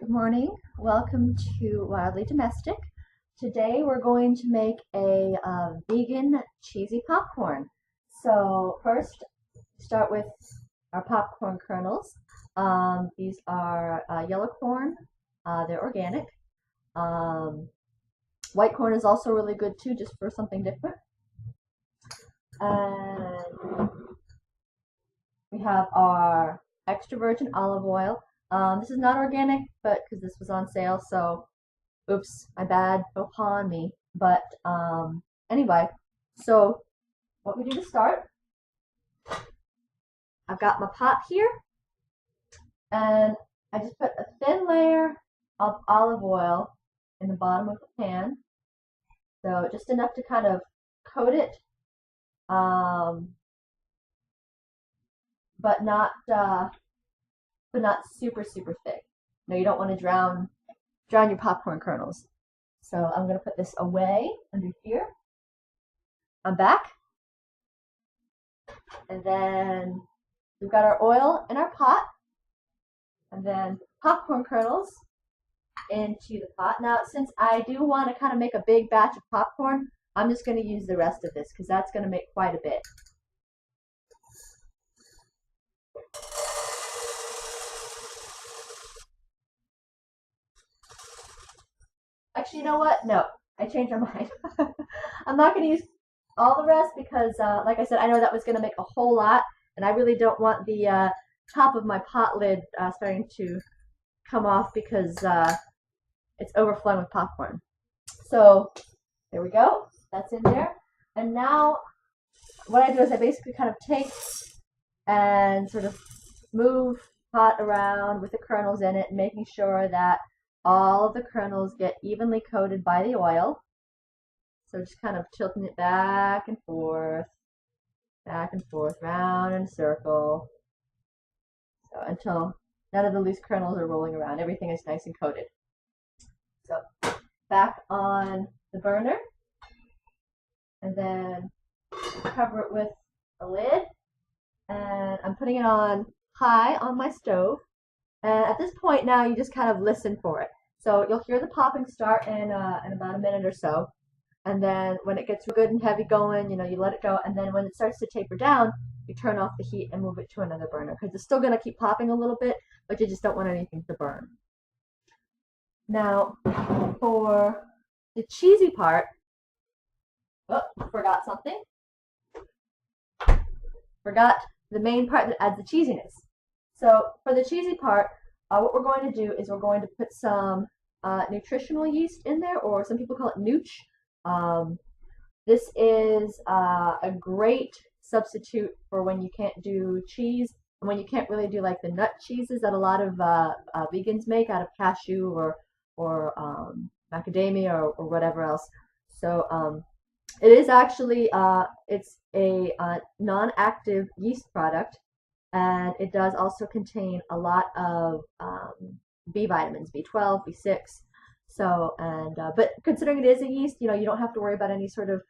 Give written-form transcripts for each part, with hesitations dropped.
Good morning. Welcome to Wildly Domestic. Today we're going to make a vegan cheesy popcorn. So first, start with our popcorn kernels. These are yellow corn. They're organic. Um, White corn is also really good too, just for something different. And we have our extra virgin olive oil. This is not organic, but because this was on sale, so oops, my bad, no paw on me. But anyway, so what we do to start, I've got my pot here, and I just put a thin layer of olive oil in the bottom of the pan, so just enough to kind of coat it, but not super thick. No, you don't want to drown your popcorn kernels. So I'm going to put this away under here. I'm back. And then we've got our oil in our pot. And then popcorn kernels into the pot. Now, since I do want to kind of make a big batch of popcorn, I'm just going to use the rest of this because that's going to make quite a bit. Actually, you know what? No, I changed my mind. I'm not going to use all the rest because, like I said, I know that was going to make a whole lot, and I really don't want the top of my pot lid starting to come off because it's overflowing with popcorn. So there we go. That's in there. And now what I do is I basically kind of take and sort of move pot around with the kernels in it, making sure that all of the kernels get evenly coated by the oil. So just kind of tilting it back and forth, round in a circle. So until none of the loose kernels are rolling around. Everything is nice and coated. So back on the burner. And then cover it with a lid. And I'm putting it on high on my stove. And at this point now, you just kind of listen for it. So you'll hear the popping start in about a minute or so. And then when it gets good and heavy going, you let it go. And then when it starts to taper down, you turn off the heat and move it to another burner. Because it's still going to keep popping a little bit, but you just don't want anything to burn. Now, for the cheesy part, oh, forgot something. Forgot the main part that adds the cheesiness. So for the cheesy part, what we're going to do is we're going to put some nutritional yeast in there, or some people call it nooch. This is a great substitute for when you can't do cheese, and when you can't really do like the nut cheeses that a lot of vegans make out of cashew or macadamia or whatever else. So it is actually it's a non-active yeast product. And it does also contain a lot of B vitamins, B12, B6. So, but considering it is a yeast, you don't have to worry about any sort of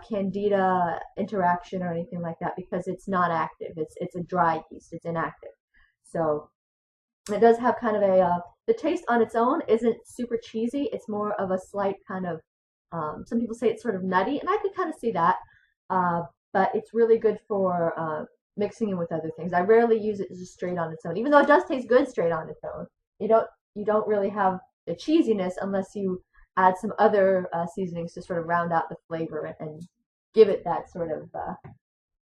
candida interaction or anything like that because it's not active. It's a dry yeast. It's inactive. So it does have kind of the taste on its own isn't super cheesy. It's more of a slight kind of, some people say it's sort of nutty, and I could kind of see that. But it's really good for mixing in with other things. I rarely use it just straight on its own, even though it does taste good straight on its own. You don't really have the cheesiness unless you add some other seasonings to sort of round out the flavor and give it that sort of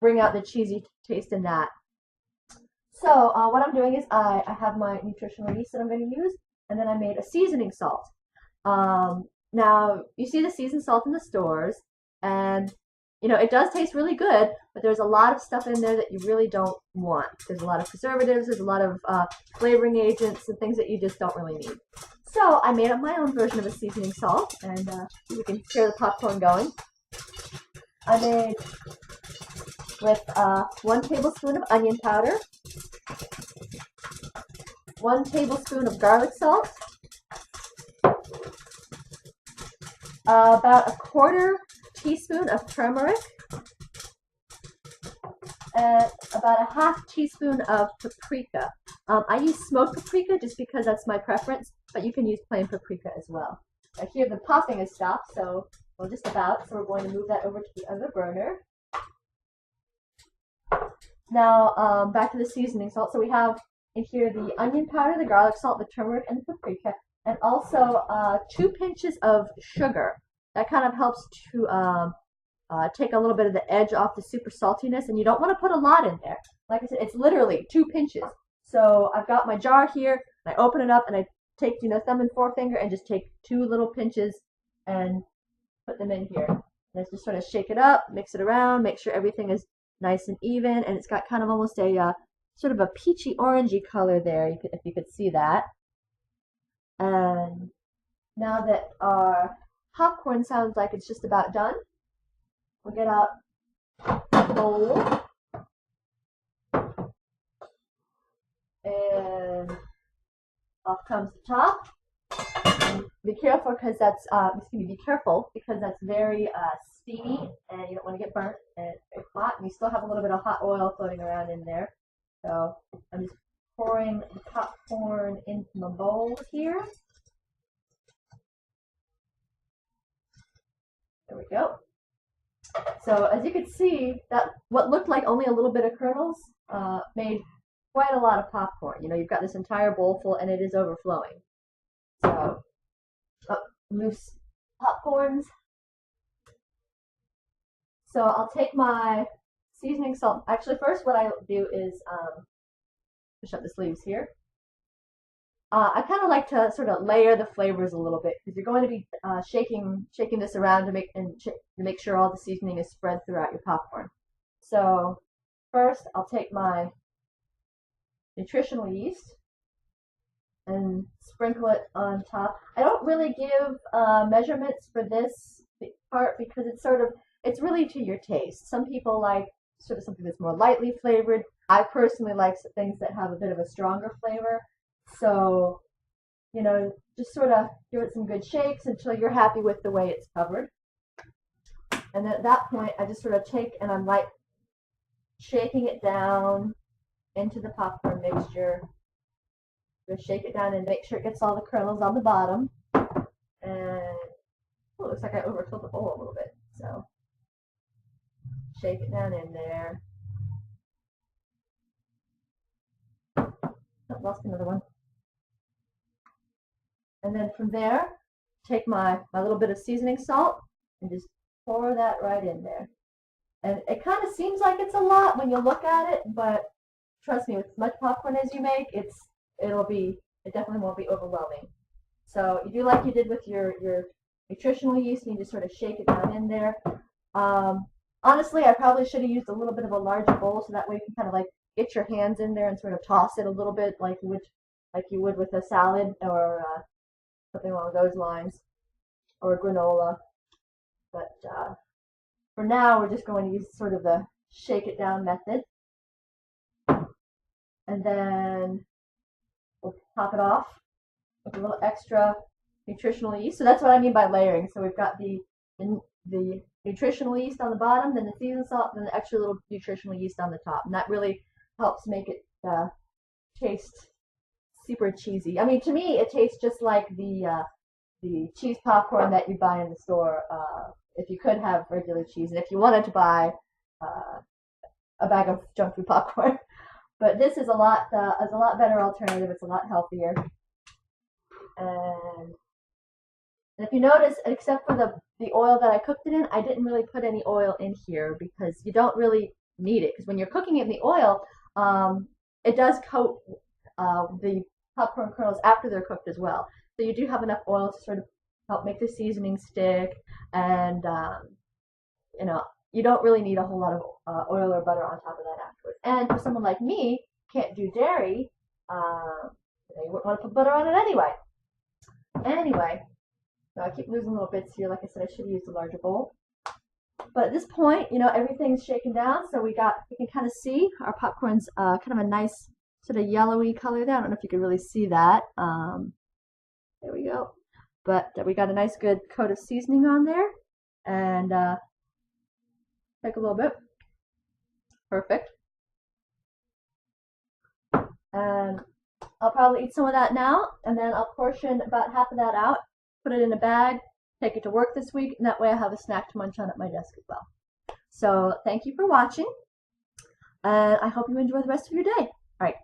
bring out the cheesy taste in that. So what I'm doing is I have my nutritional yeast that I'm going to use, and then I made a seasoning salt. Now you see the seasoned salt in the stores, and it does taste really good, but there's a lot of stuff in there that you really don't want. There's a lot of preservatives, there's a lot of flavoring agents and things that you just don't really need. So I made up my own version of a seasoning salt, and you can hear the popcorn going. I made with 1 tablespoon of onion powder, 1 tablespoon of garlic salt, about 1/4 teaspoon of turmeric, and about a half teaspoon of paprika. I use smoked paprika just because that's my preference, but you can use plain paprika as well. Here the popping has stopped, so well, just about. So we're going to move that over to the other burner. Now back to the seasoning salt. So we have in here the onion powder, the garlic salt, the turmeric, and the paprika, and also 2 pinches of sugar. That kind of helps to take a little bit of the edge off the super saltiness, and you don't want to put a lot in there. Like I said, it's literally 2 pinches. So I've got my jar here, and I open it up, and I take, thumb and forefinger, and just take 2 little pinches and put them in here. And just sort of shake it up, mix it around, make sure everything is nice and even, and it's got kind of almost a sort of a peachy orangey color there, if you could see that. And now that our popcorn sounds like it's just about done, we'll get out a bowl and off comes the top. And be careful because that's be careful because that's very steamy, and you don't want to get burnt and very hot. And you still have a little bit of hot oil floating around in there. So I'm just pouring the popcorn into my bowl here. There we go. So as you can see, that what looked like only a little bit of kernels made quite a lot of popcorn. You've got this entire bowl full, and it is overflowing. So loose popcorns. So I'll take my seasoning salt. Actually, first what I do is push up the sleeves here. I kind of like to sort of layer the flavors a little bit because you're going to be shaking this around to make sure all the seasoning is spread throughout your popcorn. So first, I'll take my nutritional yeast and sprinkle it on top. I don't really give measurements for this part because it's really to your taste. Some people like sort of something that's more lightly flavored. I personally like things that have a bit of a stronger flavor. So, just sort of give it some good shakes until you're happy with the way it's covered. And then at that point, I just sort of take and I'm like shaking it down into the popcorn mixture. Just shake it down and make sure it gets all the kernels on the bottom. And it looks like I overfilled the bowl a little bit. So shake it down in there. Oh, lost another one. And then from there, take my little bit of seasoning salt and just pour that right in there. And it kind of seems like it's a lot when you look at it, but trust me, with as much popcorn as you make, it definitely won't be overwhelming. So you do like you did with your nutritional yeast, and you just sort of shake it down in there. Honestly, I probably should have used a little bit of a larger bowl, so that way you can kind of like get your hands in there and sort of toss it a little bit like you would with a salad or something along those lines, or a granola. But for now, we're just going to use sort of the shake it down method. And then we'll top it off with a little extra nutritional yeast. So that's what I mean by layering. So we've got the nutritional yeast on the bottom, then the seasoned salt, then the extra little nutritional yeast on the top. And that really helps make it taste super cheesy. I mean, to me, it tastes just like the cheese popcorn that you buy in the store. If you could have regular cheese, and if you wanted to buy a bag of junk food popcorn, but this is a lot better alternative. It's a lot healthier. And if you notice, except for the oil that I cooked it in, I didn't really put any oil in here because you don't really need it. Because when you're cooking it in the oil, it does coat the popcorn kernels after they're cooked as well. So you do have enough oil to sort of help make the seasoning stick, and you don't really need a whole lot of oil or butter on top of that afterwards. And for someone like me, can't do dairy, you wouldn't want to put butter on it anyway. Anyway, so I keep losing little bits here. Like I said, I should have used a larger bowl. But at this point, everything's shaken down, so we can kind of see our popcorn's kind of a nice sort of yellowy color there. I don't know if you can really see that. There we go. But we got a nice good coat of seasoning on there. And take a little bit. Perfect. And I'll probably eat some of that now, and then I'll portion about half of that out, put it in a bag, take it to work this week, and that way I have a snack to munch on at my desk as well. So thank you for watching, and I hope you enjoy the rest of your day. All right,